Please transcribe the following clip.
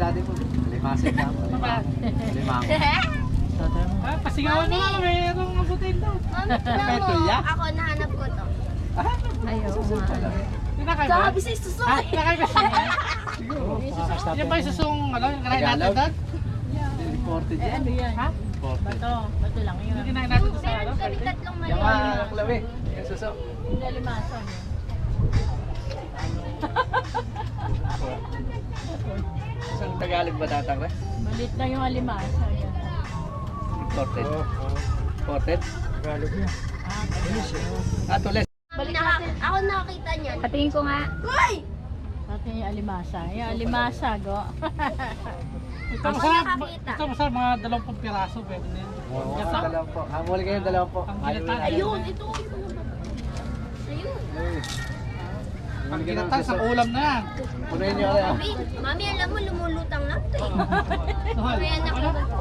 daddy po. Limasin lang. Limango. Pasingawan mo lang, mayroong mabutin daw. Ito ya? Ako nahanap ko to. Ayaw nga. Tinakay ba? Sabi sa susok. Tinakay ba? Yan ba yung susong, ano, yung kinain natin doon? Imported yan. Ano yan? Ha? Imported. Bato lang yun. Yung kinain natin sa ano? Meron kami tatlong Yung mali. klawi. Yung suso. Yung lalimasan. Isang Tagalog ba tatang re? Malit lang yung alimasan. Yan. Imported. Imported? Tagalog niya. Ah, tulis. Ako nakakita niyan. Patingin ko nga. Uy! Natin yung alimasa. Yung alimasa, go. Ito Ako masarap, nakakita. ito masarap mga 20 piraso. Pwede na yan. Oo, Yan pa. dalawa po. Hamuli kayo, dalawa po. Ang Ayaw ginatan. na. Ayun, ito. Ayun. Ang ginatan sa ulam na yan. Punuin niyo kaya. Mami, alam mo, lumulutang lang to eh. Kaya na ako.